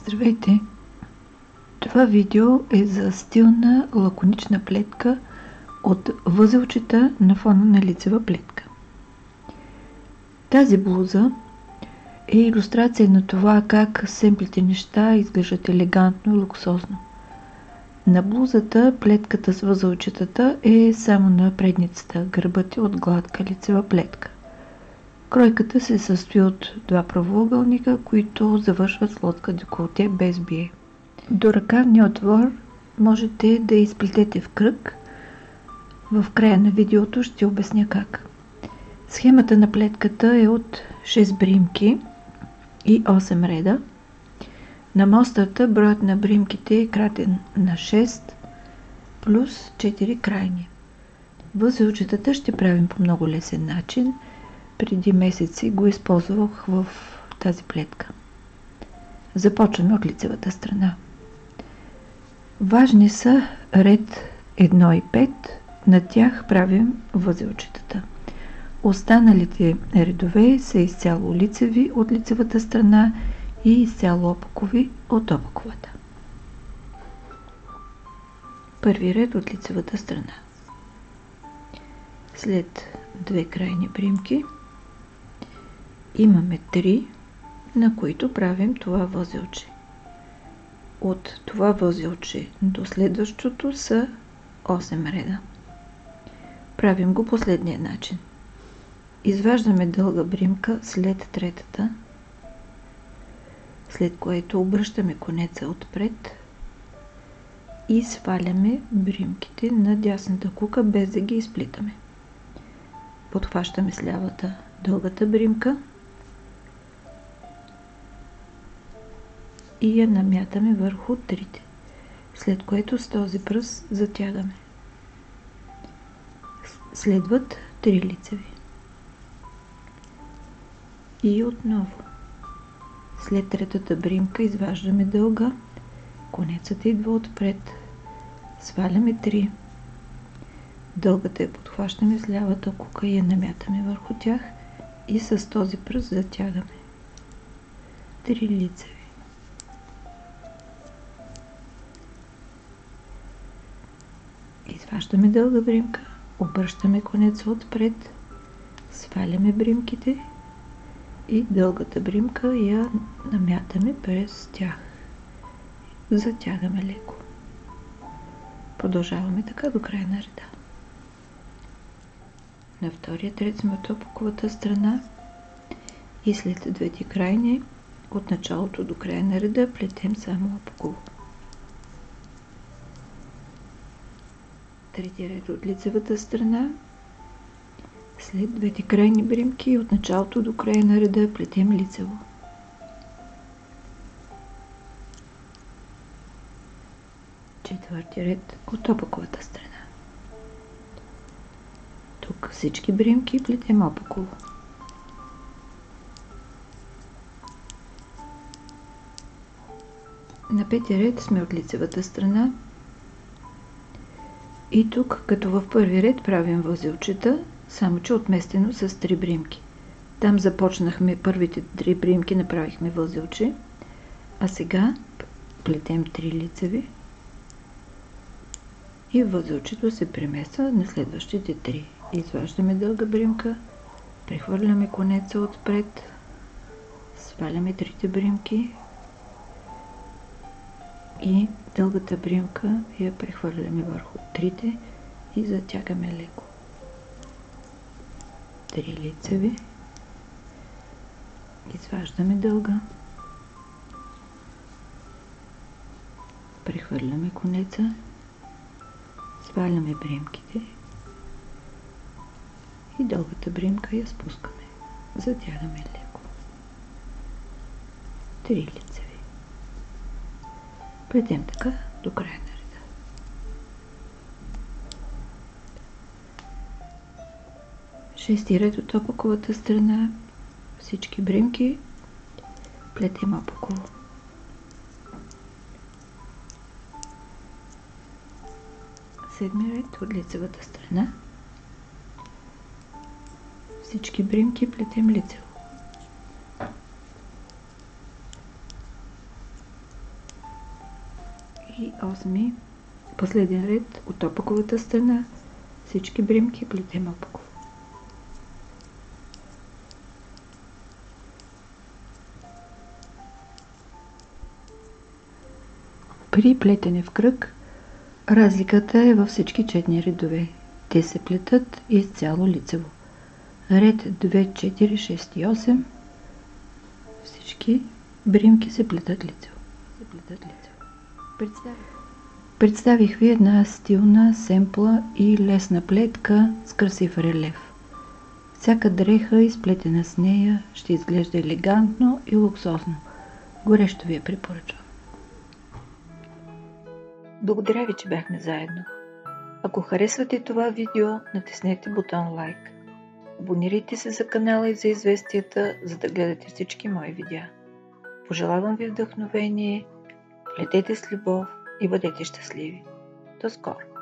Здравейте! Това видео е за стилна лаконична плетка от възелчета на фона на лицева плетка. Тази блуза е илюстрация на това как семплите неща изглеждат елегантно и луксозно. На блузата плетката с възелчетата е само на предницата, гърбът е от гладка лицева плетка. Кройката се състои от два правоъгълника, които завършват с лодка деколте без бие. До ръкавния отвор можете да изплетете в кръг. В края на видеото ще обясня как. Схемата на плетката е от 6 бримки и 8 реда. На мостата броят на бримките е кратен на 6 плюс 4 крайни. Възелчетата ще правим по много лесен начин. Преди месеци го използвах в тази плетка. Започваме от лицевата страна. Важни са ред 1 и 5, на тях правим възелчетата. Останалите редове са изцяло лицеви от лицевата страна и изцяло опакови от опаковата. Първи ред от лицевата страна. След две крайни бримки имаме 3, на които правим това възелче. От това възелче до следващото са 8 реда. Правим го последния начин. Изваждаме дълга бримка след третата, след което обръщаме конеца отпред и сваляме бримките на дясната кука, без да ги изплитаме. Подхващаме с лявата дългата бримка и я намятаме върху трите, след което с този пръст затягаме. Следват 3 лицеви. И отново. След третата бримка изваждаме дълга, конецът идва отпред, сваляме 3. Дългата я подхващаме с лявата кука и я намятаме върху тях и с този пръст затягаме. 3 лицеви. Изваждаме дълга бримка, обръщаме конеца отпред, сваляме бримките и дългата бримка я намятаме през тях. Затягаме леко. Продължаваме така до края на реда. На вторият ред сме от опаковата страна и след двете крайни от началото до края на реда плетем само опаково. Трети ред от лицевата страна. След двете крайни бримки от началото до края на реда плетем лицево. Четвърти ред от опаковата страна. Тук всички бримки плетем опаково. На пети ред сме от лицевата страна. И тук, като в първи ред, правим възелчета, само че отместено с 3 бримки. Там започнахме първите 3 бримки, направихме възелче, а сега плетем 3 лицеви и възелчето се премества на следващите 3. Изваждаме дълга бримка, прехвърляме конеца отпред, сваляме 3 бримки и дългата бримка я прехвърляме върху 3 и затягаме леко. 3 лицеви. Изваждаме дълга. Прехвърляме конеца. Сваляме бримките. И дългата бримка я спускаме. Затягаме леко. 3 лицеви. Плетем така до края на реда. Шести ред от опаковата страна. Всички бримки плетем опаково. Седми ред от лицевата страна. Всички бримки плетем лицево. 8, последен ред от опаковата страна, всички бримки плетем опаково. При плетене в кръг разликата е във всички четни редове. Те се плетат изцяло лицево. Ред 2, 4, 6 и 8 всички бримки се плетат лицево. Представих ви една стилна, семпла и лесна плетка с красив релеф. Всяка дреха, изплетена с нея, ще изглежда елегантно и луксозно. Горещо ви я препоръчвам. Благодаря ви, че бяхме заедно. Ако харесвате това видео, натиснете бутон лайк. Абонирайте се за канала и за известията, за да гледате всички мои видеа. Пожелавам ви вдъхновение, плетете с любов и бъдете щастливи. До скоро!